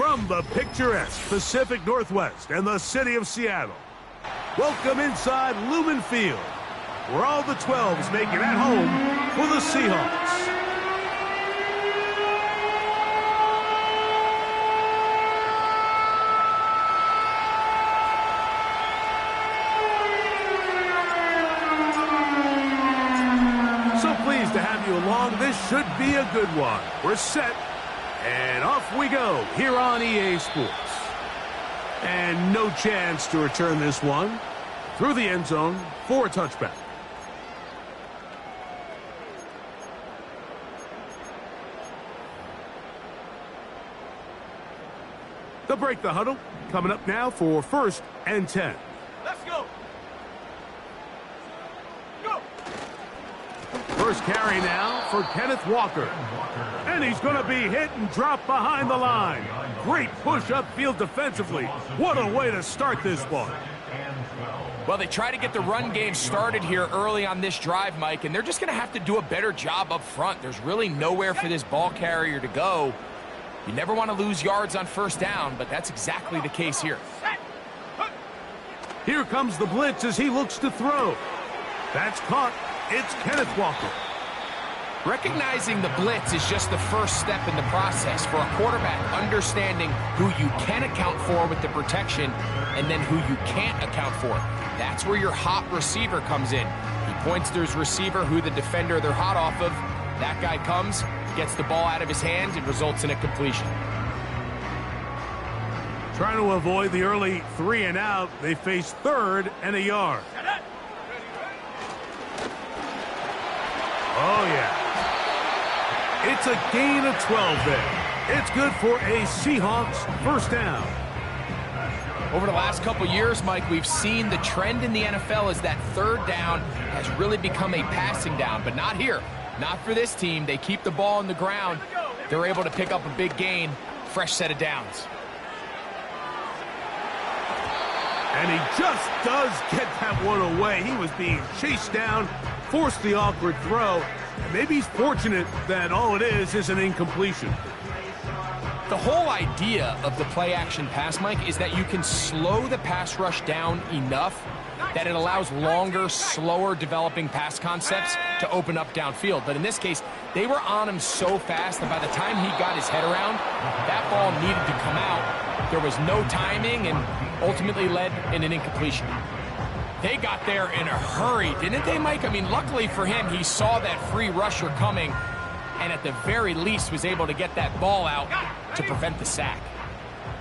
From the picturesque Pacific Northwest and the city of Seattle, welcome inside Lumen Field, where all the 12s make it at home for the Seahawks. So pleased to have you along. This should be a good one. We're set. And off we go here on EA Sports. And no chance to return this one through the end zone for a touchback. They'll break the huddle. Coming up now for 1st and 10. Let's go. First carry now for Kenneth Walker. And he's going to be hit and dropped behind the line. Great push upfield defensively. What a way to start this one. Well, they try to get the run game started here early on this drive, Mike, and they're just going to have to do a better job up front. There's really nowhere for this ball carrier to go. You never want to lose yards on 1st down, but that's exactly the case here. Here comes the blitz as he looks to throw. That's caught. It's Kenneth Walker. Recognizing the blitz is just the first step in the process for a quarterback, understanding who you can account for with the protection and then who you can't account for. That's where your hot receiver comes in. He points to his receiver who the defender they're hot off of. That guy comes, gets the ball out of his hands, and results in a completion. Trying to avoid the early 3 and out, they face 3rd and a yard. Oh, yeah. It's a gain of 12 there. It's good for a Seahawks 1st down. Over the last couple years, Mike, we've seen the trend in the NFL is that 3rd down has really become a passing down, but not here. Not for this team. They keep the ball on the ground. They're able to pick up a big gain. Fresh set of downs. And he just does get that one away. He was being chased down, forced the awkward throw. And maybe he's fortunate that all it is an incompletion. The whole idea of the play-action pass, Mike, is that you can slow the pass rush down enough that it allows longer, slower developing pass concepts to open up downfield. But in this case, they were on him so fast that by the time he got his head around, that ball needed to come out. There was no timing and ultimately led in an incompletion. They got there in a hurry, didn't they, Mike? I mean, luckily for him, he saw that free rusher coming and at the very least was able to get that ball out to prevent the sack.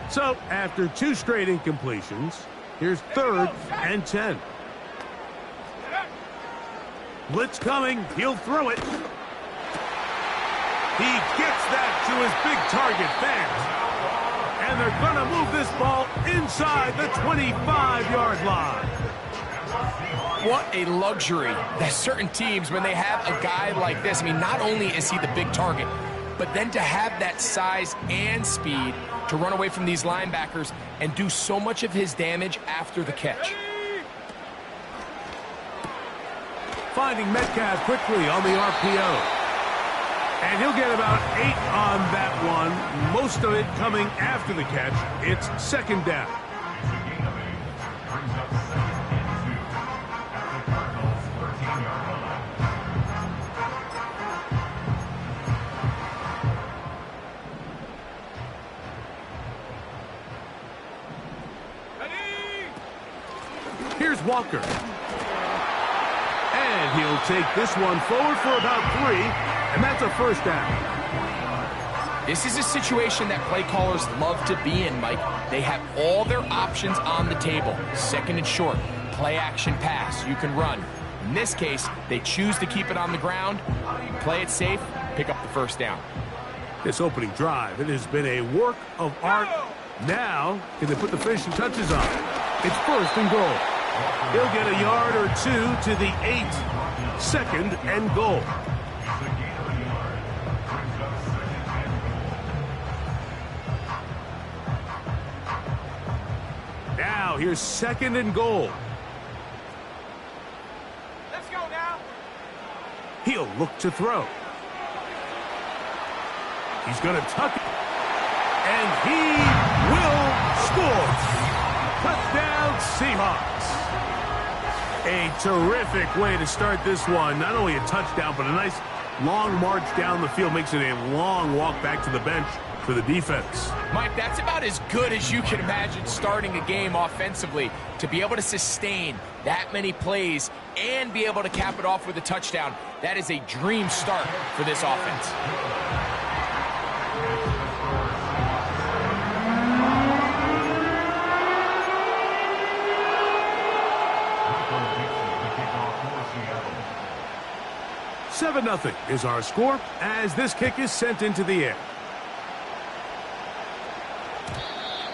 So, after 2 straight incompletions, here's 3rd and 10. Blitz coming. He'll throw it. He gets that to his big target fast. And they're going to move this ball inside the 25-yard line. What a luxury that certain teams, when they have a guy like this, I mean, not only is he the big target, but then to have that size and speed to run away from these linebackers and do so much of his damage after the catch. Finding Metcalf quickly on the RPO. And he'll get about 8 on that one, most of it coming after the catch. It's 2nd down. Here's Walker. And he'll take this one forward for about 3, and that's a 1st down. This is a situation that play callers love to be in, Mike. They have all their options on the table. 2nd and short, play action pass, you can run. In this case, they choose to keep it on the ground, play it safe, pick up the 1st down. This opening drive, it has been a work of art. Now, can they put the finishing touches on it? It's 1st and goal. He'll get a yard or 2 to the 8. 2nd and goal. Now, here's 2nd and goal. Let's go now. He'll look to throw. He's going to tuck it. And he will score. Touchdown, Seahawks. A terrific way to start this one. Not only a touchdown, but a nice long march down the field. Makes it a long walk back to the bench for the defense. Mike, that's about as good as you can imagine starting a game offensively. To be able to sustain that many plays and be able to cap it off with a touchdown, that is a dream start for this offense. Seven 0 is our score as this kick is sent into the air.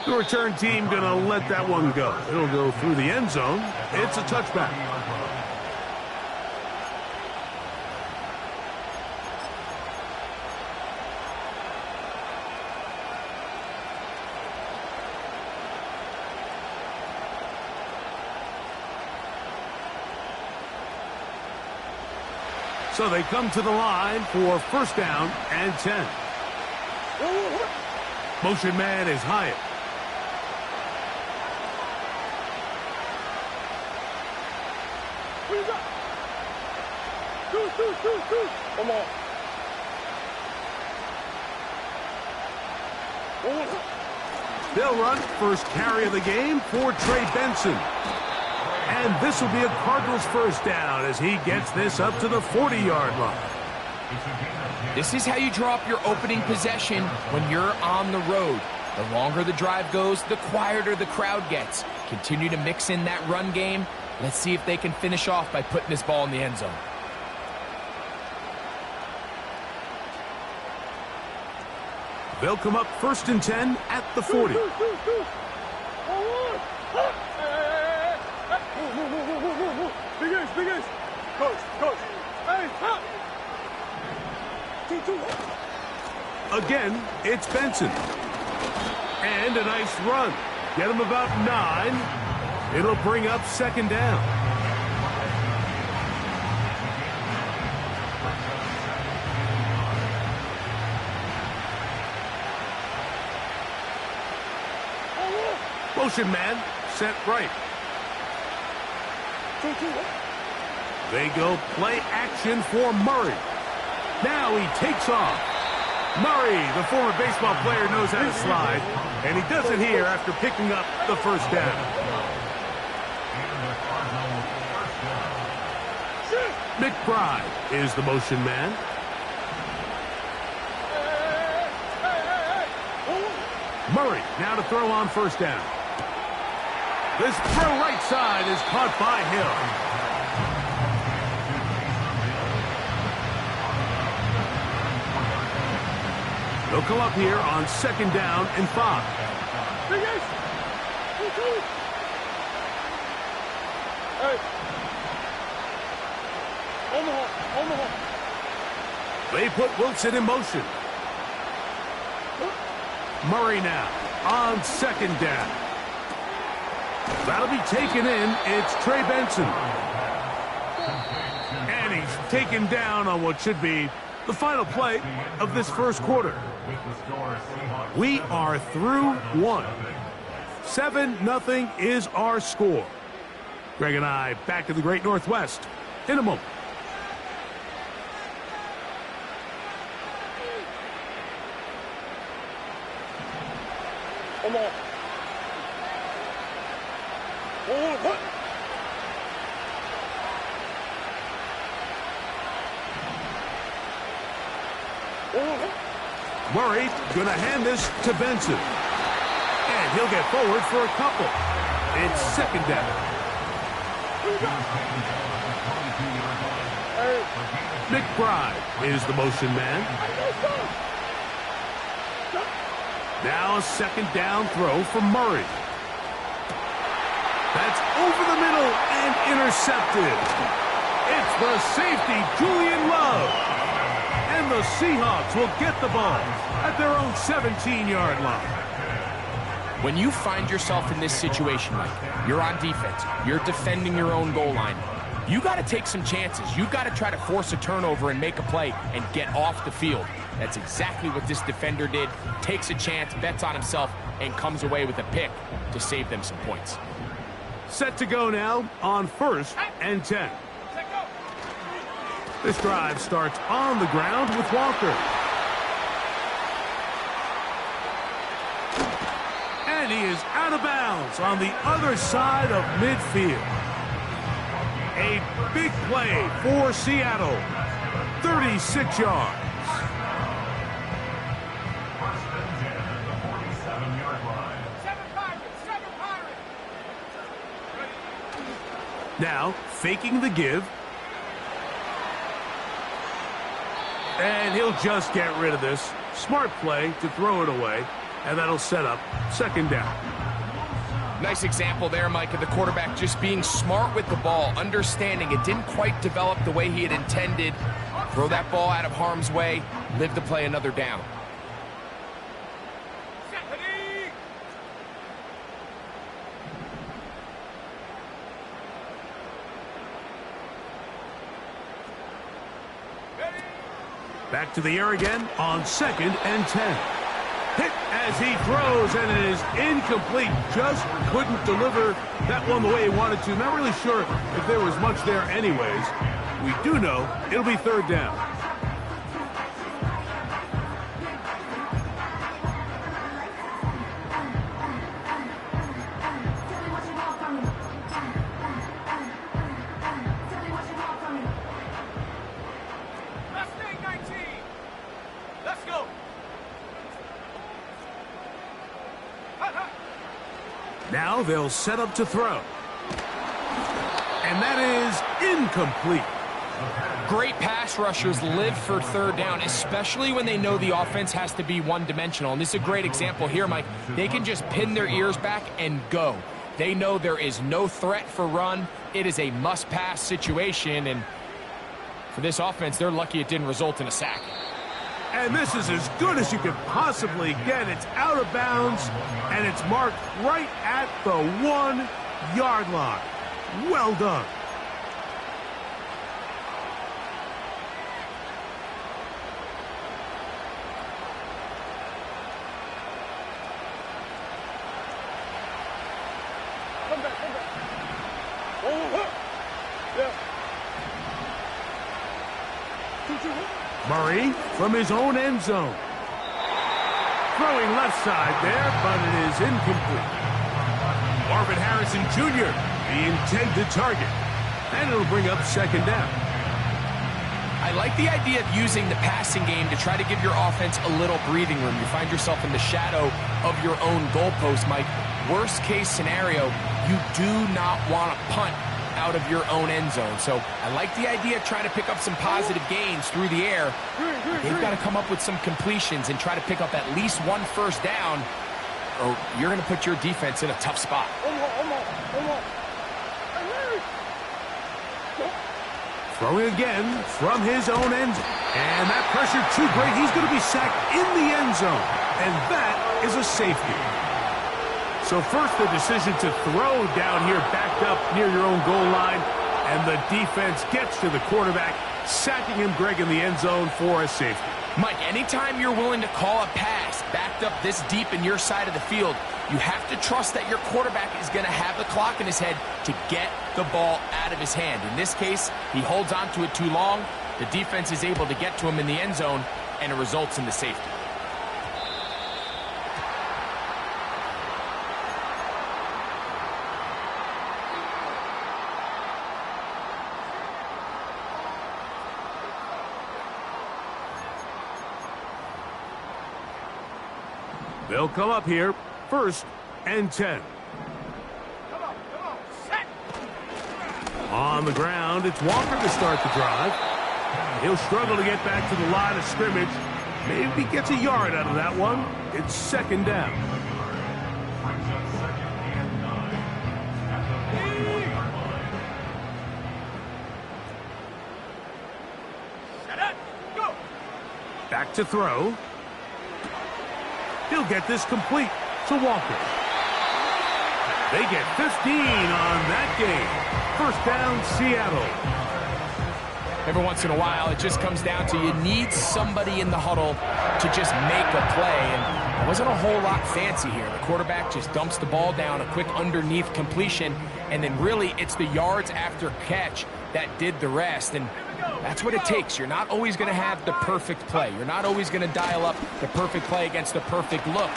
The return team going to let that one go. It'll go through the end zone. It's a touchback. So they come to the line for first down and 10. Motion man is Hyatt. Come on. They'll run first carry of the game for Trey Benson. And this will be a Cardinals first down as he gets this up to the 40-yard line. This is how you draw up your opening possession when you're on the road. The longer the drive goes, the quieter the crowd gets. Continue to mix in that run game. Let's see if they can finish off by putting this ball in the end zone. They'll come up first and 10 at the 40. Big Ace. Coach. Hey, hop. Again, it's Benson. And a nice run. Get him about 9. It'll bring up second down. Motion man set right. They go play action for Murray. Now he takes off. Murray, the former baseball player, knows how to slide, and he does it here after picking up the first down. McBride is the motion man. Murray now to throw on first down. This throw right side is caught by Hill. They'll come up here on second down and 5. Hey. Omaha. They put Wilson in motion. Murray now on second down. That'll be taken in. It's Trey Benson. And he's taken down on what should be the final play of this first quarter. We are through one. 7-0 is our score. Greg and I back to the Great Northwest in a moment. Come on. Murray going to hand this to Benson. And he'll get forward for a couple. It's second down. McBride is the motion man. Now a second down throw for Murray. That's over the middle and intercepted. It's the safety, Julian Love. And the Seahawks will get the ball at their own 17-yard line. When you find yourself in this situation, Mike, you're on defense, you're defending your own goal line, you got to take some chances. You got to try to force a turnover and make a play and get off the field. That's exactly what this defender did. Takes a chance, bets on himself, and comes away with a pick to save them some points. Set to go now on 1st and 10. This drive starts on the ground with Walker. And he is out of bounds on the other side of midfield. A big play for Seattle. 36 yards. Now, faking the give. And he'll just get rid of this. Smart play to throw it away. And that'll set up 2nd down. Nice example there, Mike, of the quarterback just being smart with the ball, understanding it didn't quite develop the way he had intended. Throw that ball out of harm's way, live to play another down. Back to the air again on 2nd and 10. Hit as he throws, and it is incomplete. Just couldn't deliver that one the way he wanted to. Not really sure if there was much there anyways. We do know it'll be 3rd down. Now they'll set up to throw. And that is incomplete. Great pass rushers live for 3rd down, especially when they know the offense has to be one-dimensional. And this is a great example here, Mike. They can just pin their ears back and go. They know there is no threat for run. It is a must-pass situation. And for this offense, they're lucky it didn't result in a sack. And this is as good as you could possibly get. It's out of bounds, and it's marked right at the 1-yard line. Well done. Come back. Oh, yeah. Murray from his own end zone. Throwing left side there, but it is incomplete. Marvin Harrison Jr., the intended target. And it'll bring up 2nd down. I like the idea of using the passing game to try to give your offense a little breathing room. You find yourself in the shadow of your own goalpost, Mike. Worst case scenario, you do not want to punt out of your own end zone. So I like the idea of trying to pick up some positive gains through the air. They've got to come up with some completions and try to pick up at least 1 first down, or you're going to put your defense in a tough spot. Throwing again from his own end. And that pressure too great. He's going to be sacked in the end zone. And that is a safety. So first the decision to throw down here backed up near your own goal line. And the defense gets to the quarterback, sacking him, Greg, in the end zone for a safety. Mike, anytime you're willing to call a pass backed up this deep in your side of the field, you have to trust that your quarterback is going to have the clock in his head to get the ball out of his hand. In this case, he holds on to it too long. The defense is able to get to him in the end zone, and it results in the safety. They'll come up here, 1st and 10. Set. On the ground, it's Walker to start the drive. He'll struggle to get back to the line of scrimmage. Maybe gets a yard out of that one. It's 2nd down. Set up. Go. Back to throw. He'll get this complete to Walker. They get 15 on that game. 1st down, Seattle. every once in a while, it just comes down to you need somebody in the huddle to just make a play. And it wasn't a whole lot fancy here. The quarterback just dumps the ball down, a quick underneath completion, and then really it's the yards after catch that did the rest. And that's what it takes. You're not always going to have the perfect play. You're not always going to dial up the perfect play against the perfect look.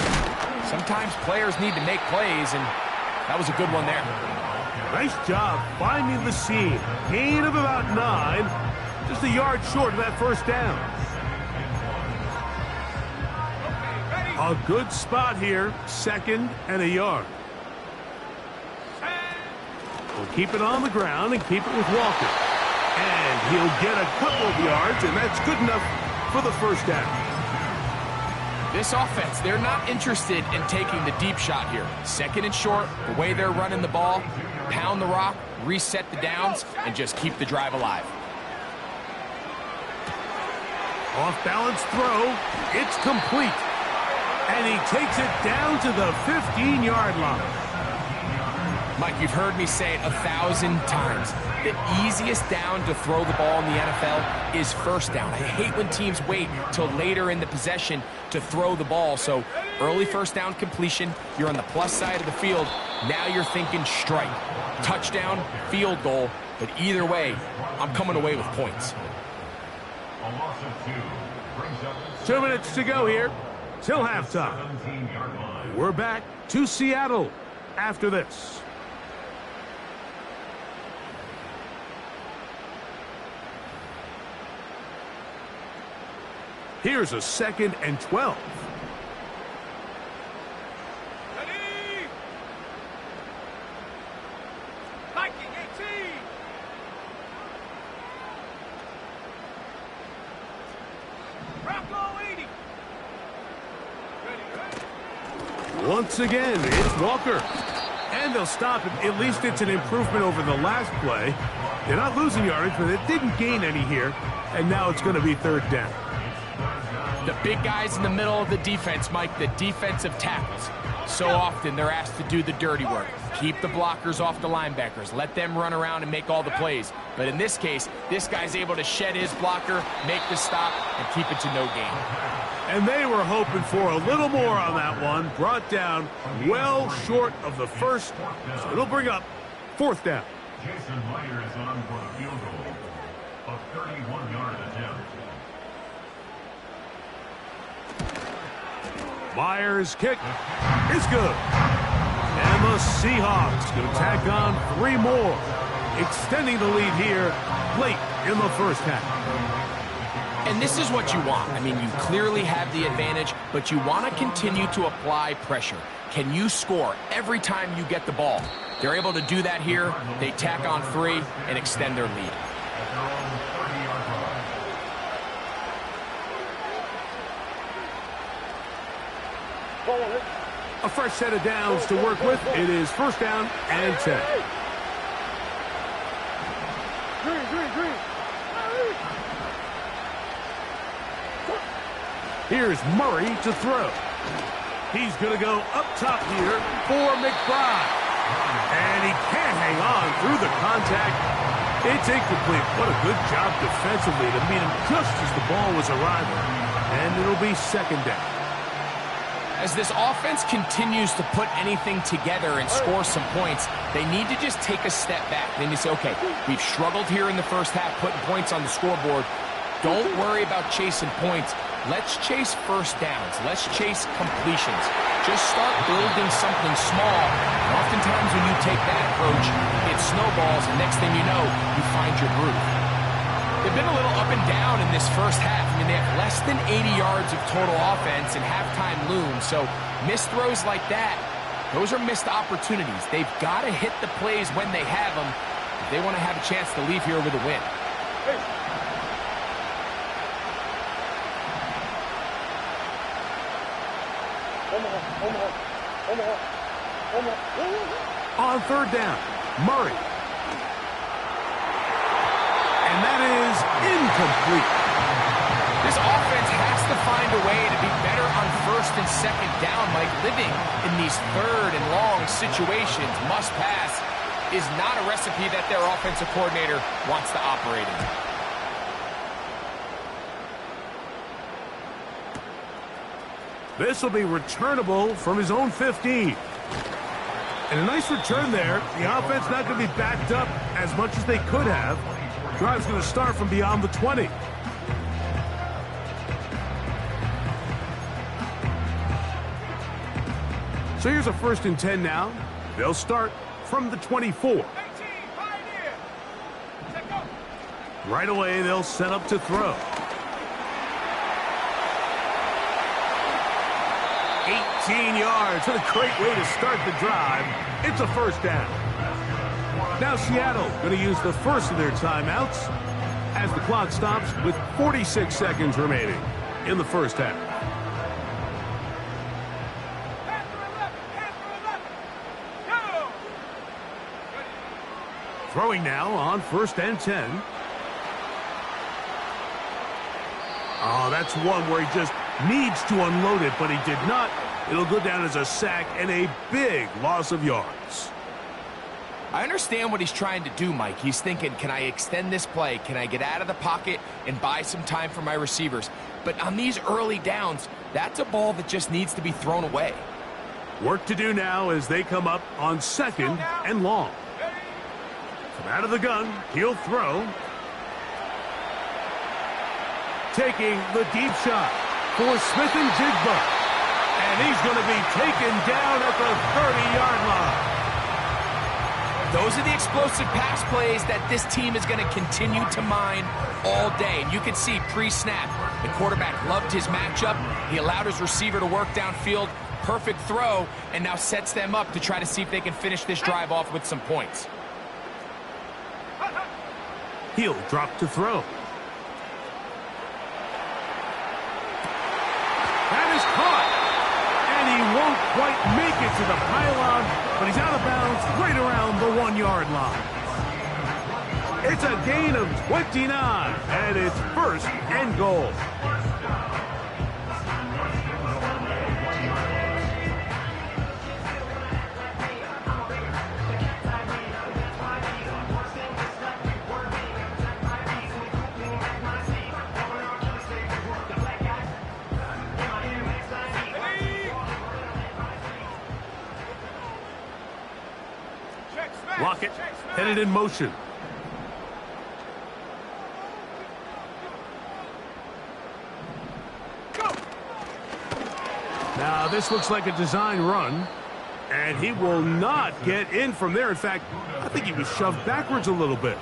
Sometimes players need to make plays, and that was a good one there. Nice job finding the seam. Gain of about 9. Just a yard short of that first down. A good spot here. 2nd and a yard. We'll keep it on the ground and keep it with Walker. And he'll get a couple of yards, and that's good enough for the first down. This offense, they're not interested in taking the deep shot here. 2nd and short, the way they're running the ball, pound the rock, reset the downs, and just keep the drive alive. Off-balance throw. It's complete. And he takes it down to the 15-yard line. Mike, you've heard me say it 1,000 times. The easiest down to throw the ball in the NFL is first down. I hate when teams wait till later in the possession to throw the ball. So early first down completion, you're on the plus side of the field. Now you're thinking strike. Touchdown, field goal. But either way, I'm coming away with points. 2 minutes to go here till halftime. We're back to Seattle after this. Here's a 2nd and 12. Ready? Viking 18. Bronco 80. Ready. Once again, it's Walker. And they'll stop him. At least it's an improvement over the last play. They're not losing yardage, but it didn't gain any here. And now it's going to be 3rd down. The big guys in the middle of the defense, Mike, the defensive tackles. So often they're asked to do the dirty work. Keep the blockers off the linebackers. Let them run around and make all the plays. But in this case, this guy's able to shed his blocker, make the stop, and keep it to no gain. And they were hoping for a little more on that one. Brought down well short of the first. So it'll bring up 4th down. Jason Myers on for a field goal. A 31-yard attempt. Myers' kick is good. And the Seahawks going to tack on 3 more, extending the lead here late in the first half. And this is what you want. I mean, you clearly have the advantage, but you want to continue to apply pressure. Can you score every time you get the ball? They're able to do that here. They tack on 3 and extend their lead. A fresh set of downs to work with. It is 1st down and 10. Green. Here's Murray to throw. He's going to go up top here for McBride. And he can't hang on through the contact. It's incomplete. What a good job defensively to meet him just as the ball was arriving. And it'll be 2nd down. As this offense continues to put anything together and score some points, they need to just take a step back. They need to say, okay, we've struggled here in the first half putting points on the scoreboard. Don't worry about chasing points. Let's chase first downs. Let's chase completions. Just start building something small. And oftentimes when you take that approach, it snowballs, and next thing you know, you find your groove. They've been a little up and down in this first half. I mean, they have less than 80 yards of total offense, and halftime looms. So missed throws like that, those are missed opportunities. They've got to hit the plays when they have them if they want to have a chance to leave here with a win. On 3rd down, Murray. And that is incomplete. This offense has to find a way to be better on 1st and 2nd down, Mike. Living in these 3rd and long situations, must pass, is not a recipe that their offensive coordinator wants to operate in. This will be returnable from his own 15. And a nice return there. The offense not going to be backed up as much as they could have. Drive's going to start from beyond the 20. So here's a 1st and 10 now. They'll start from the 24. Right away, they'll set up to throw. 18 yards. What a great way to start the drive. It's a 1st down. Now Seattle going to use the first of their timeouts as the clock stops with 46 seconds remaining in the 1st half. Throwing now on 1st and 10. Oh, that's one where he just needs to unload it, but he did not. It'll go down as a sack and a big loss of yards. I understand what he's trying to do, Mike. He's thinking, can I extend this play? Can I get out of the pocket and buy some time for my receivers? But on these early downs, that's a ball that just needs to be thrown away. Work to do now as they come up on 2nd and long. From out of the gun, he'll throw. Taking the deep shot for Smith and Jigba. And he's going to be taken down at the 30-yard line. Those are the explosive pass plays that this team is going to continue to mine all day. And you can see pre-snap, the quarterback loved his matchup. He allowed his receiver to work downfield. Perfect throw, and now sets them up to try to see if they can finish this drive off with some points. He'll drop to throw. That is caught. And he won't quite make it to the pylon, but he's out of bounds right around the 1-yard line. It's a gain of 29, and it's 1st and goal. Lockett headed in motion. Now this looks like a design run, and he will not get in from there. In fact, I think he was shoved backwards a little bit.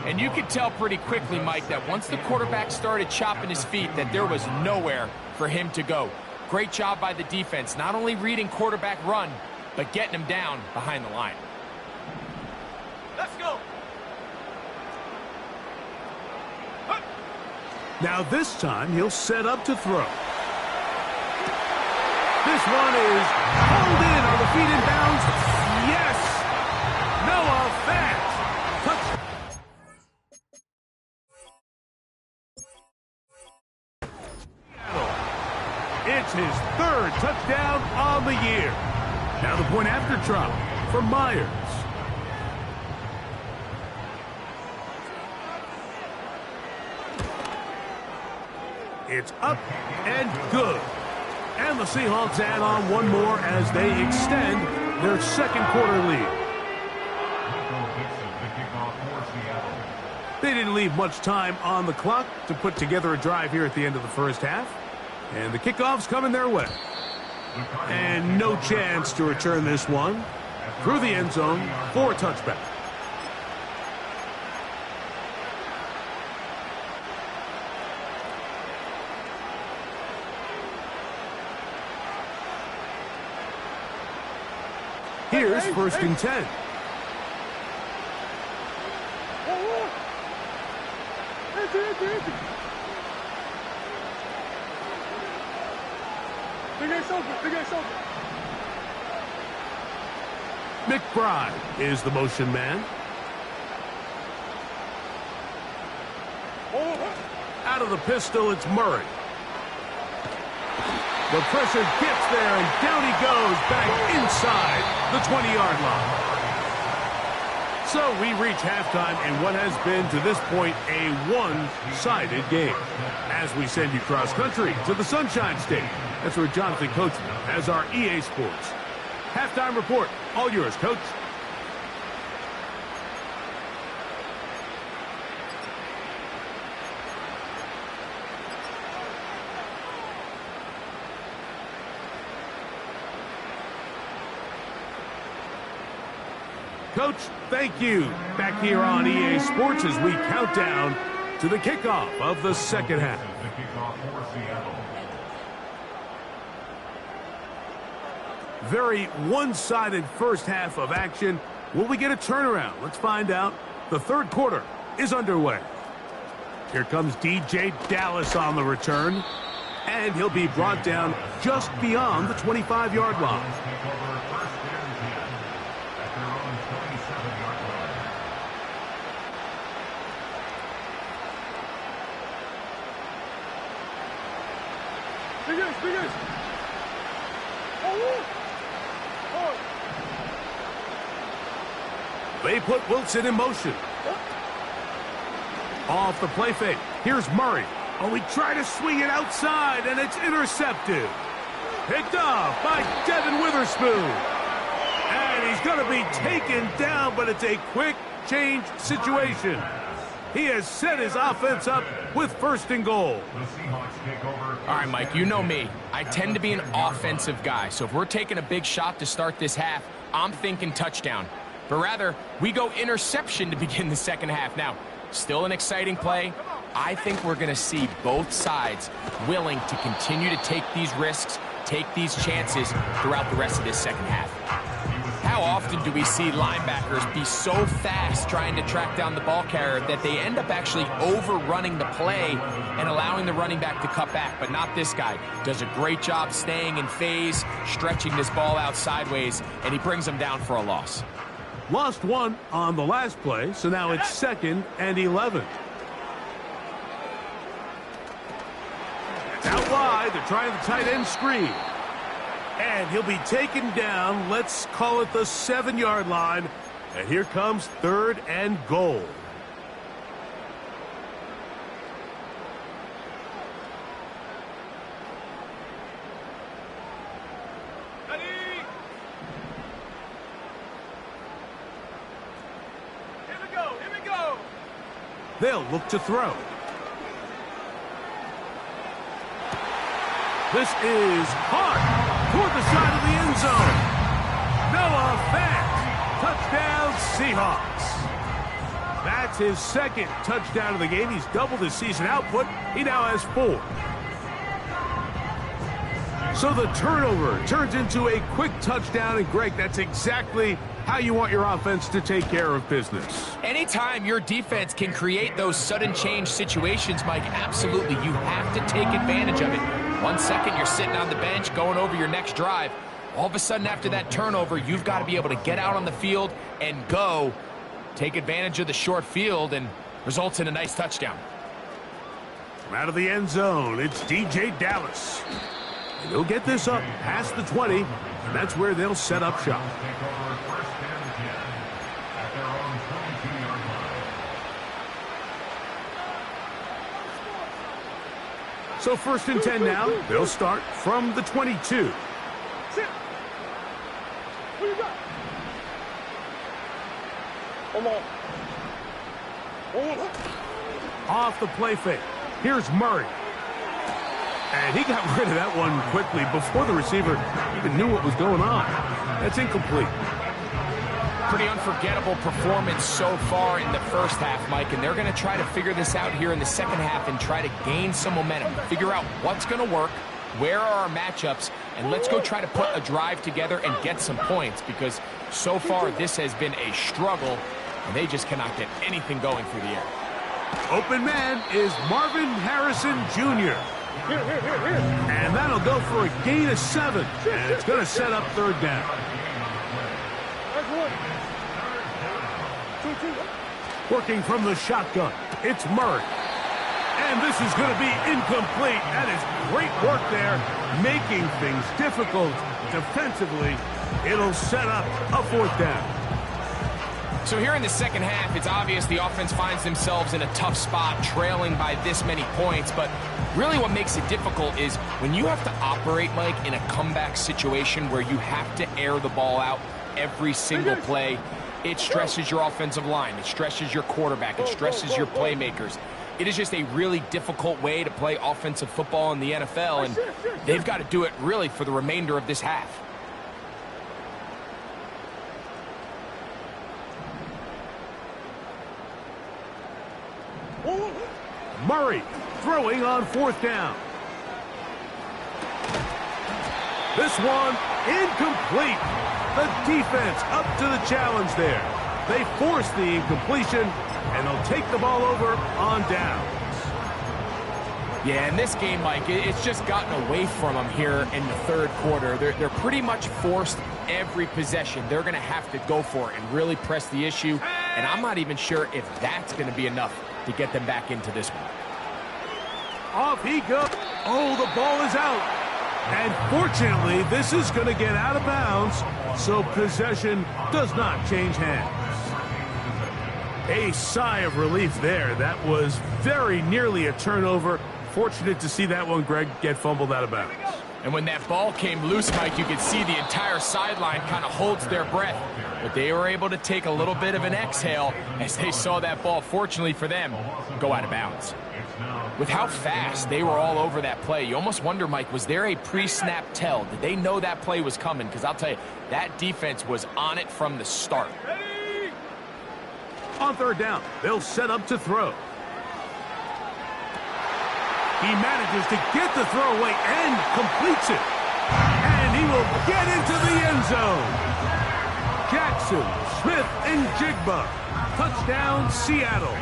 And you could tell pretty quickly, Mike, that once the quarterback started chopping his feet, that there was nowhere for him to go. Great job by the defense, not only reading quarterback run, but getting him down behind the line. Let's go. Now this time he'll set up to throw. This one is pulled in on the feet in bounds. Yes! Noah Fant. Touch. It's his 3rd touchdown on the year. Now the point after drop for Myers. It's up and good. And the Seahawks add on one more as they extend their 2nd quarter lead. They didn't leave much time on the clock to put together a drive here at the end of the 1st half. And the kickoff's coming their way. And no chance to return this one through the end zone for a touchback. Here's 1st and 10. McBride is the motion man. Out of the pistol, it's Murray. The pressure gets there, and down he goes back inside the 20-yard line. So we reach halftime in what has been, to this point, a one-sided game. As we send you cross-country to the Sunshine State. That's where Jonathan Coachman has our EA Sports halftime report. All yours, Coach. Coach, thank you. Back here on EA Sports as we count down to the kickoff of the second half. Very one-sided first half of action. Will we get a turnaround? Let's find out. The third quarter is underway. Here comes DJ Dallas on the return. And he'll be brought down just beyond the 25-yard line. They put Wilson in motion. Off the play fake. Here's Murray. Oh, he tried to swing it outside, and it's intercepted. Picked off by Devin Witherspoon. And he's going to be taken down, but it's a quick change situation. He has set his offense up with first and goal. All right, Mike, you know me. I tend to be an offensive guy. So if we're taking a big shot to start this half, I'm thinking touchdown. But rather, we go interception to begin the second half. Now, still an exciting play. I think we're going to see both sides willing to continue to take these risks, take these chances throughout the rest of this second half. How often do we see linebackers be so fast trying to track down the ball carrier that they end up actually overrunning the play and allowing the running back to cut back? But not this guy. Does a great job staying in phase, stretching this ball out sideways, and he brings them down for a loss. Lost one on the last play, so now it's 2nd and 11. Out wide, they're trying the tight end screen. And he'll be taken down, let's call it the 7-yard line. And here comes 3rd and goal. They'll look to throw. This is hard toward the side of the end zone. Noah Fant. Touchdown, Seahawks. That's his 2nd touchdown of the game. He's doubled his season output. He now has 4. So the turnover turns into a quick touchdown. And, Greg, that's exactly how you want your offense to take care of business. Anytime your defense can create those sudden change situations, Mike, absolutely, you have to take advantage of it. 1 second, you're sitting on the bench, going over your next drive. All of a sudden, after that turnover, you've got to be able to get out on the field and go. Take advantage of the short field, and results in a nice touchdown. From out of the end zone, it's DJ Dallas. And he'll get this up past the 20, and that's where they'll set up shop. So 1st and 10 now. They'll start from the 22. Off the play fake. Here's Murray. And he got rid of that one quickly before the receiver even knew what was going on. That's incomplete. Pretty unforgettable performance so far in the first half, Mike, and they're going to try to figure this out here in the second half and try to gain some momentum, figure out what's going to work, where are our matchups, and let's go try to put a drive together and get some points, because so far this has been a struggle, and they just cannot get anything going through the air. Open man is Marvin Harrison Jr. And that'll go for a gain of 7, and it's going to set up 3rd down. Working from the shotgun, it's Murray. And this is going to be incomplete. That is great work there, making things difficult defensively. It'll set up a 4th down. So here in the second half, it's obvious the offense finds themselves in a tough spot, trailing by this many points. But really what makes it difficult is when you have to operate, Mike, in a comeback situation where you have to air the ball out every single play, it stresses your offensive line, it stresses your quarterback, it stresses your playmakers. It is just a really difficult way to play offensive football in the NFL, and they've got to do it really for the remainder of this half. Murray throwing on fourth down. This one incomplete. The defense up to the challenge there. They force the incompletion, and they'll take the ball over on downs. Yeah, in this game, Mike, it's just gotten away from them here in the third quarter. They're pretty much forced every possession. They're going to have to go for it and really press the issue, and I'm not even sure if that's going to be enough to get them back into this one. Off he goes. Oh, the ball is out. And fortunately, this is going to get out of bounds, so possession does not change hands. A sigh of relief there. That was very nearly a turnover. Fortunate to see that one, Greg, get fumbled out of bounds. And when that ball came loose, Mike, you could see the entire sideline kind of holds their breath. But they were able to take a little bit of an exhale as they saw that ball, fortunately for them, go out of bounds. With how fast they were all over that play, you almost wonder, Mike, was there a pre-snap tell? Did they know that play was coming? Because I'll tell you, that defense was on it from the start. On third down, they'll set up to throw. He manages to get the throw away and completes it. And he will get into the end zone. Jackson, Smith, and Jigba. Touchdown, Seattle.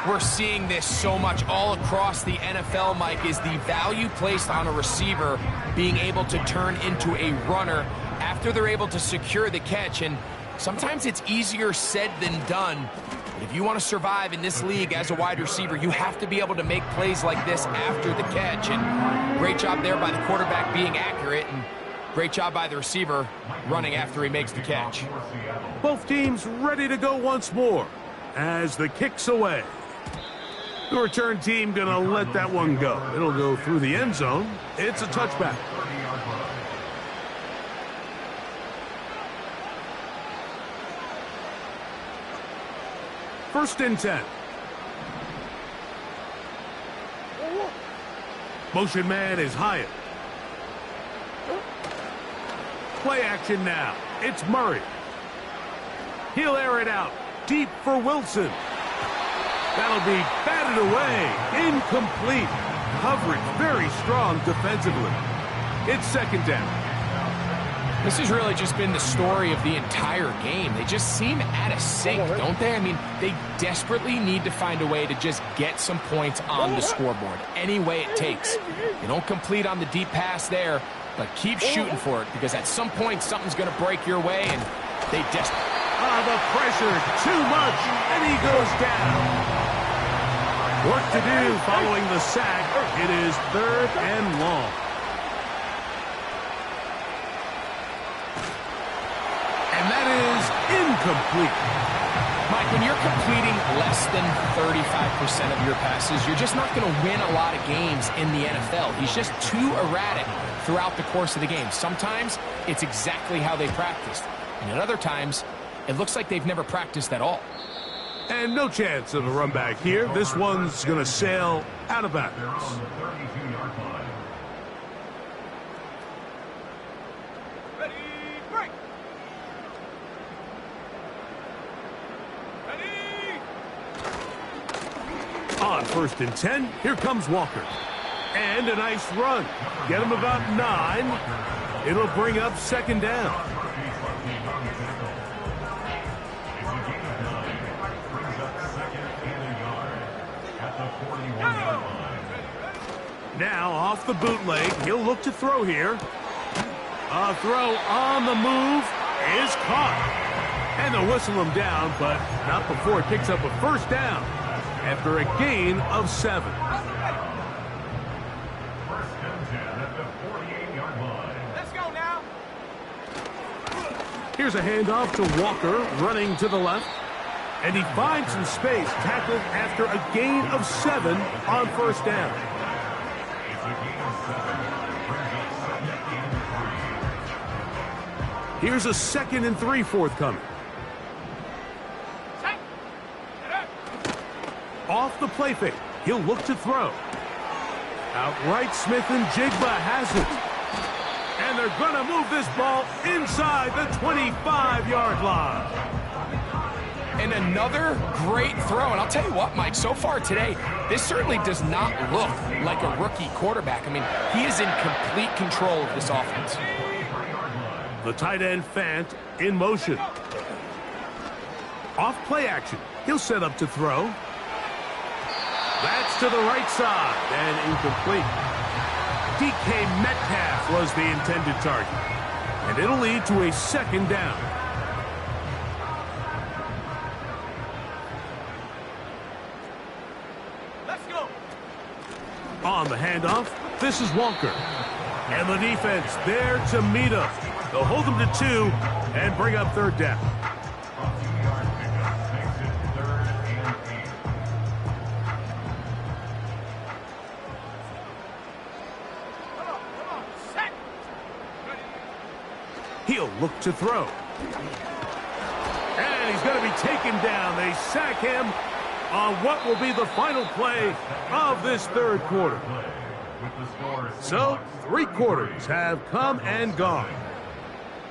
We're seeing this so much all across the NFL, Mike, is the value placed on a receiver being able to turn into a runner after they're able to secure the catch. And sometimes it's easier said than done. But if you want to survive in this league as a wide receiver, you have to be able to make plays like this after the catch. And great job there by the quarterback being accurate, and great job by the receiver running after he makes the catch. Both teams ready to go once more as the kick's away. The return team going to let that one go. It'll go through the end zone. It's a touchback. First and 10. Motion man is Hyatt. Play action now. It's Murray. He'll air it out. Deep for Wilson. That'll be batted away. Incomplete. Coverage very strong defensively. It's second down. This has really just been the story of the entire game. They just seem out of sync, don't they? I mean, they desperately need to find a way to just get some points on the scoreboard, any way it takes. They don't complete on the deep pass there, but keep shooting for it, because at some point something's going to break your way, and they desperately... The pressure, too much, and he goes down. Work to do following the sack. It is third and long. And that is incomplete. Mike, when you're completing less than 35% of your passes, you're just not going to win a lot of games in the NFL. He's just too erratic throughout the course of the game. Sometimes it's exactly how they practiced. And at other times, it looks like they've never practiced at all. And no chance of a run back here. This one's going to sail out of bounds. Ready, break. Ready. On first and 10, here comes Walker. And a nice run. Get him about 9. It'll bring up second down. Now off the bootleg, he'll look to throw here. A throw on the move is caught. And they'll whistle him down, but not before it picks up a first down after a gain of 7. Let's go now. Here's a handoff to Walker, running to the left. And he finds some space, tackled after a gain of 7 on first down. Here's a 2nd and 3 forthcoming. Off the play fake, he'll look to throw. Outright, Smith and Jigba has it. And they're going to move this ball inside the 25-yard line. And another great throw. And I'll tell you what, Mike, so far today, this certainly does not look like a rookie quarterback. I mean, he is in complete control of this offense. The tight end, Fant, in motion. Off play action. He'll set up to throw. That's to the right side and incomplete. DK Metcalf was the intended target. And it'll lead to a 2nd down. Let's go. On the handoff, this is Walker. And the defense there to meet him. They'll hold them to 2 and bring up 3rd down. He'll look to throw. And he's going to be taken down. They sack him on what will be the final play of this 3rd quarter. So, 3 quarters have come and gone.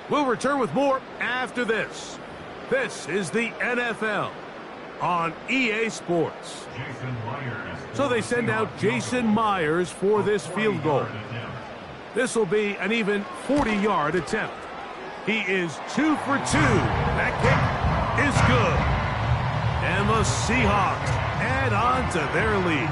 We'll return with more after this. This is the NFL on EA Sports. So they send out Jason Myers for this field goal. This will be an even 40-yard attempt. He is 2 for 2. That kick is good. And the Seahawks add on to their lead.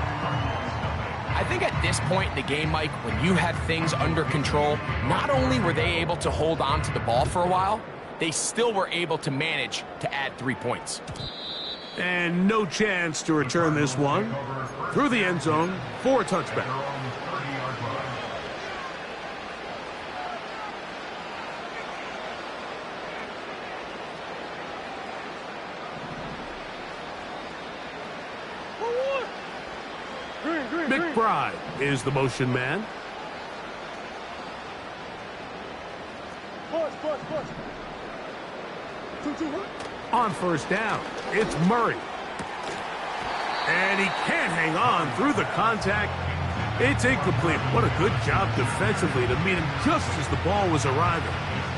I think at this point in the game, Mike, when you had things under control, not only were they able to hold on to the ball for a while, they still were able to manage to add 3 points. And no chance to return this one. Through the end zone for a touchback. McBride is the motion man. Push. 2-2. On first down, it's Murray. And he can't hang on through the contact. It's incomplete. What a good job defensively to meet him just as the ball was arriving.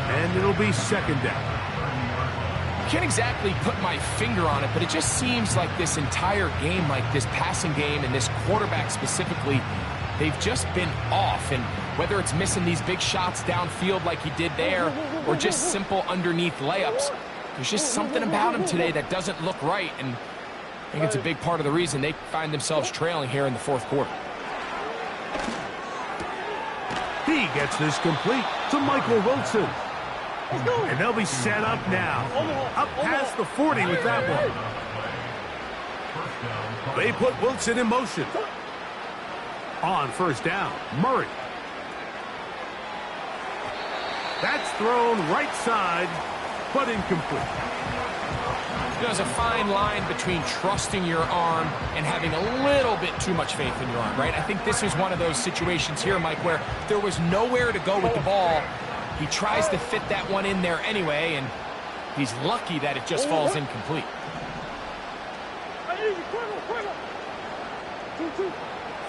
And it'll be 2nd down. Can't exactly put my finger on it, but it just seems like this entire game, like this passing game and this quarterback specifically, they've just been off. And whether it's missing these big shots downfield like he did there or just simple underneath layups, there's just something about him today that doesn't look right. And I think it's a big part of the reason they find themselves trailing here in the 4th quarter. He gets this complete to Michael Wilson. And they'll be set up now. Up past the 40 with that one. They put Wilson in motion. On first down, Murray. That's thrown right side, but incomplete. There's a fine line between trusting your arm and having a little bit too much faith in your arm, right? I think this is one of those situations here, Mike, where there was nowhere to go with the ball. He tries to fit that one in there anyway, and he's lucky that it just falls incomplete.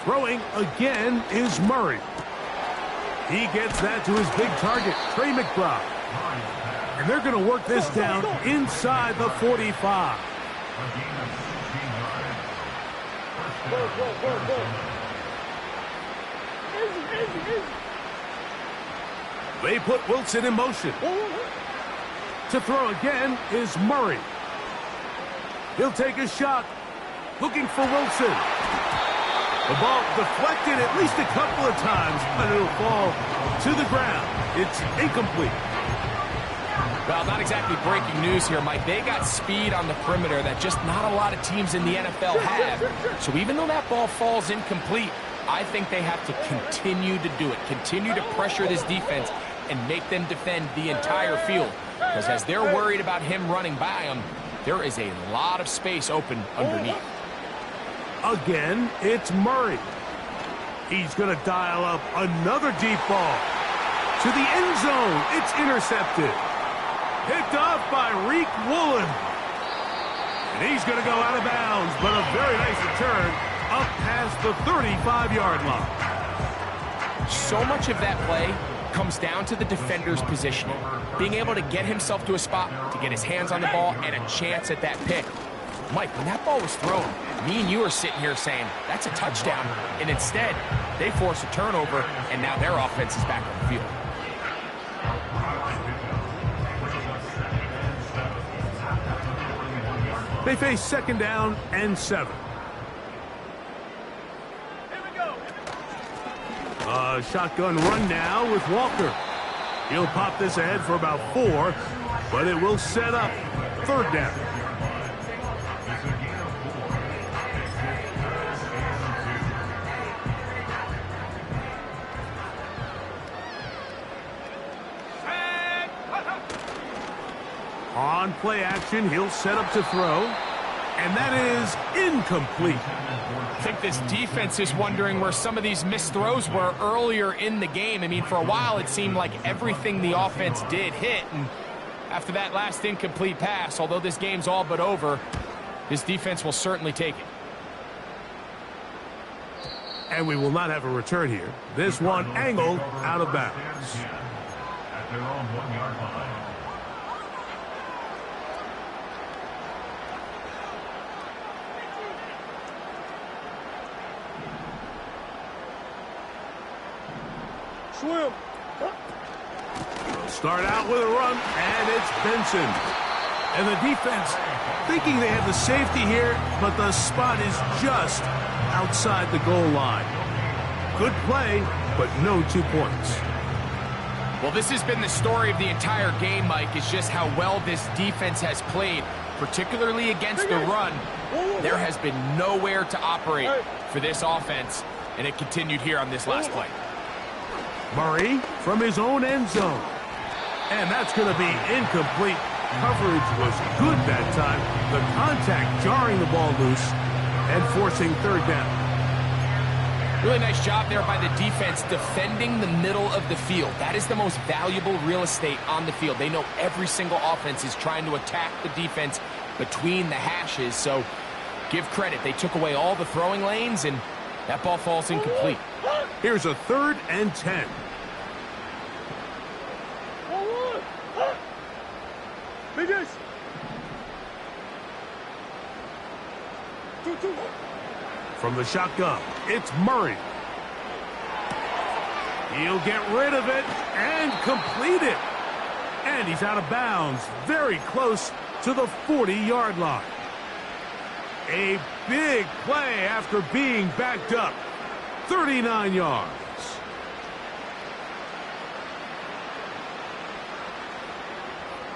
Throwing again is Murray. He gets that to his big target, Trey McBride. And they're going to work this down inside the 45. They put Wilson in motion. To throw again is Murray. He'll take a shot. Looking for Wilson. The ball deflected at least a couple of times, but it'll fall to the ground. It's incomplete. Well, not exactly breaking news here, Mike. They got speed on the perimeter that just not a lot of teams in the NFL have. So even though that ball falls incomplete, I think they have to continue to do it, continue to pressure this defense, and make them defend the entire field. Because as they're worried about him running by them, there is a lot of space open underneath. Again, it's Murray. He's going to dial up another deep ball. To the end zone, it's intercepted. Picked off by Riq Woolen. And he's going to go out of bounds, but a very nice return up past the 35-yard line. So much of that play comes down to the defender's positioning. Being able to get himself to a spot, to get his hands on the ball, and a chance at that pick. Mike, when that ball was thrown, me and you are sitting here saying, that's a touchdown. And instead, they force a turnover, and now their offense is back on the field. They face 2nd down and 7. A shotgun run now with Walker. He'll pop this ahead for about 4, but it will set up 3rd down. On play action, he'll set up to throw, and that is incomplete. I think this defense is wondering where some of these missed throws were earlier in the game. I mean, for a while, it seemed like everything the offense did hit, and after that last incomplete pass, although this game's all but over, his defense will certainly take it. And we will not have a return here. This one angled out of bounds. At their own 1-yard line. Swim. Start out with a run, and it's Benson. And the defense thinking they have the safety here, but the spot is just outside the goal line. Good play, but no 2 points. Well, this has been the story of the entire game, Mike, is just how well this defense has played, particularly against the run. There has been nowhere to operate for this offense, and it continued here on this last play. Murray from his own end zone. And that's going to be incomplete. Coverage was good that time. The contact jarring the ball loose and forcing 3rd down. Really nice job there by the defense defending the middle of the field. That is the most valuable real estate on the field. They know every single offense is trying to attack the defense between the hashes. So give credit. They took away all the throwing lanes, and that ball falls incomplete. Here's a 3rd and 10. Biggest. 2-2. From the shotgun, it's Murray. He'll get rid of it and complete it. And he's out of bounds, very close to the 40-yard line. A big play after being backed up. 39 yards.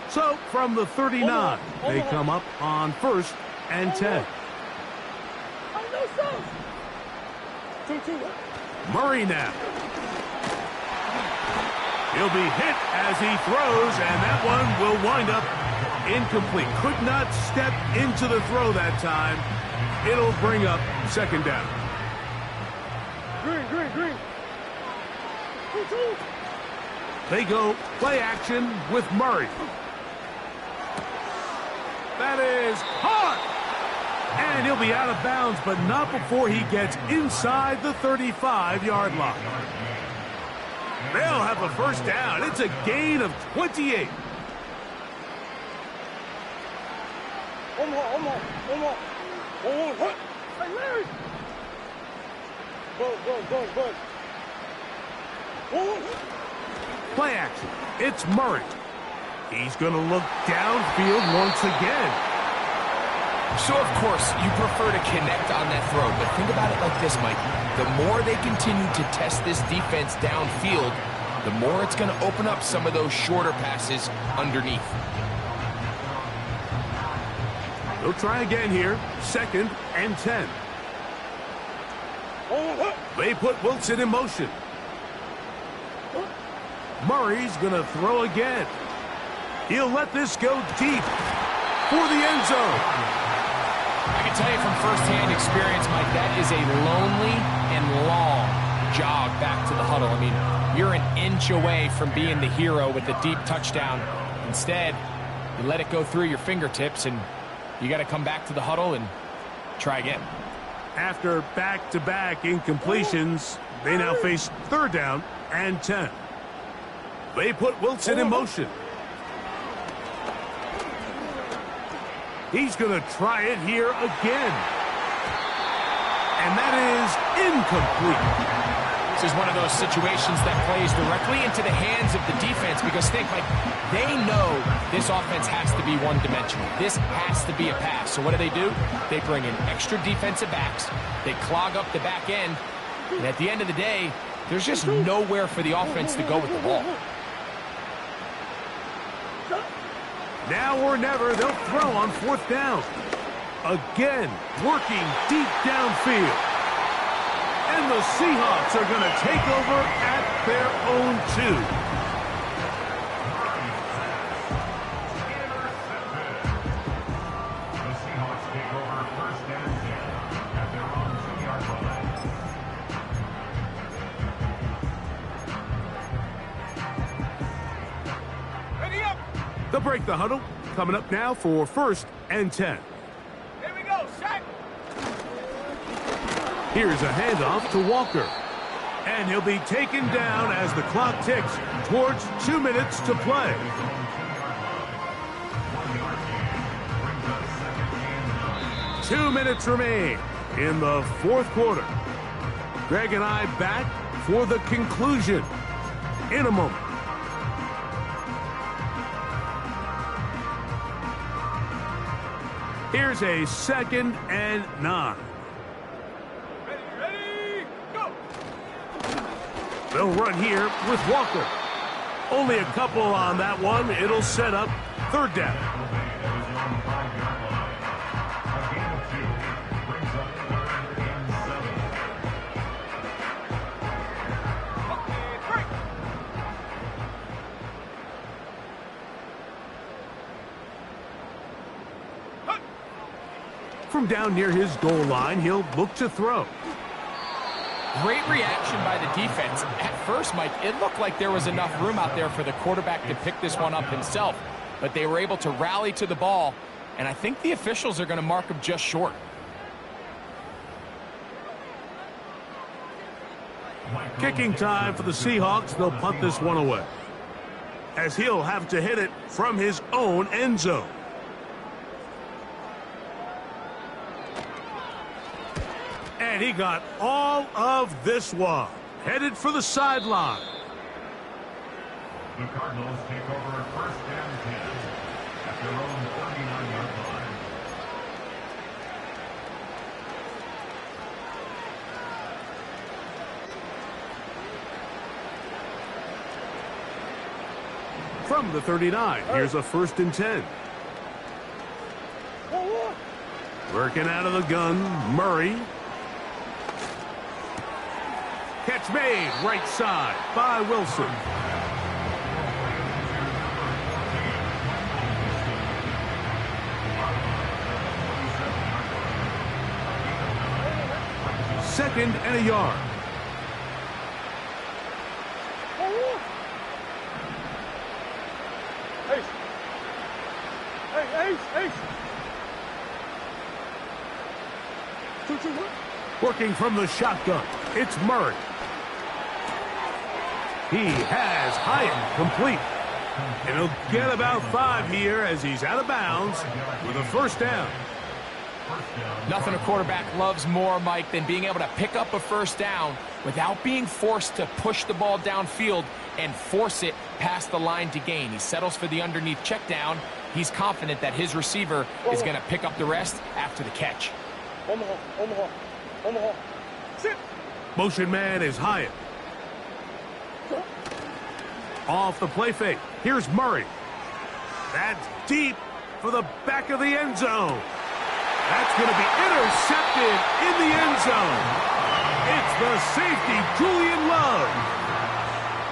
So, from the 39, they come up on 1st and 10. Murray now. He'll be hit as he throws, and that one will wind up incomplete. Could not step into the throw that time. It'll bring up 2nd down. Green. They go play action with Murray. That is hard. And he'll be out of bounds, but not before he gets inside the 35-yard line. They'll have a 1st down. It's a gain of 28. One more. Hey, Larry. Go. Play action. It's Murray. He's going to look downfield once again. So, of course, you prefer to connect on that throw, but think about it like this, Mike. The more they continue to test this defense downfield, the more it's going to open up some of those shorter passes underneath. They'll try again here. 2nd and 10. They put Wilson in motion. Murray's going to throw again. He'll let this go deep for the end zone. I can tell you from firsthand experience, Mike, that is a lonely and long jog back to the huddle. I mean, you're an inch away from being the hero with the deep touchdown. Instead, you let it go through your fingertips, and you got to come back to the huddle and try again. After back-to-back incompletions, they now face 3rd down and 10. They put Wilson in motion. He's going to try it here again. And that is incomplete. This is one of those situations that plays directly into the hands of the defense because think, like, they know this offense has to be one-dimensional. This has to be a pass. So what do? They bring in extra defensive backs. They clog up the back end. And at the end of the day, there's just nowhere for the offense to go with the ball. Now or never, they'll throw on 4th down. Again, working deep downfield. And the Seahawks are going to take over at their own 2. The Seahawks take over 1st and 10 at their own 2-yard line. Ready up. They'll break the huddle. Coming up now for 1st and 10. Here we go. Set. Here's a handoff to Walker. And he'll be taken down as the clock ticks towards 2 minutes to play. 2 minutes remain in the 4th quarter. Greg and I back for the conclusion in a moment. Here's a 2nd and 9. Ready, go. They'll run here with Walker. Only a couple on that one. It'll set up 3rd down. A gain of 2 brings up 3rd and 7. Okay, break. From down near his goal line, he'll look to throw. Great reaction by the defense. At first, Mike, it looked like there was enough room out there for the quarterback to pick this one up himself, but they were able to rally to the ball, and I think the officials are going to mark him just short. Kicking time for the Seahawks. They'll punt this one away, as he'll have to hit it from his own end zone. And he got all of this one. Headed for the sideline. The Cardinals take over 1st and 10 at their own 39-yard line. From the 39, here's a 1st and 10. Working out of the gun, Murray. Catch made, right side by Wilson. Second and a yard. Ace. 2-2-1. Working from the shotgun, it's Murray. He has Hyatt complete. And he'll get about 5 here as he's out of bounds with a 1st down. Nothing a quarterback loves more, Mike, than being able to pick up a 1st down without being forced to push the ball downfield and force it past the line to gain. He settles for the underneath check down. He's confident that his receiver is going to pick up the rest after the catch. Omaha. Sit. Motion man is Hyatt. Off the play fake. Here's Murray. That's deep for the back of the end zone. That's going to be intercepted in the end zone. It's the safety, Julian Love.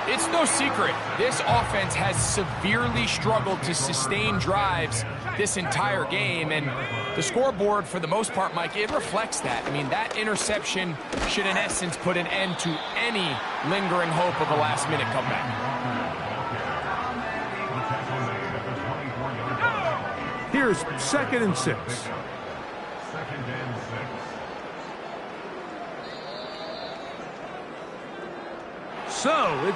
It's no secret, this offense has severely struggled to sustain drives this entire game, and the scoreboard, for the most part, Mike, it reflects that. I mean, that interception should, in essence, put an end to any lingering hope of a last-minute comeback. Here's 2nd and 6. Second and 6. So,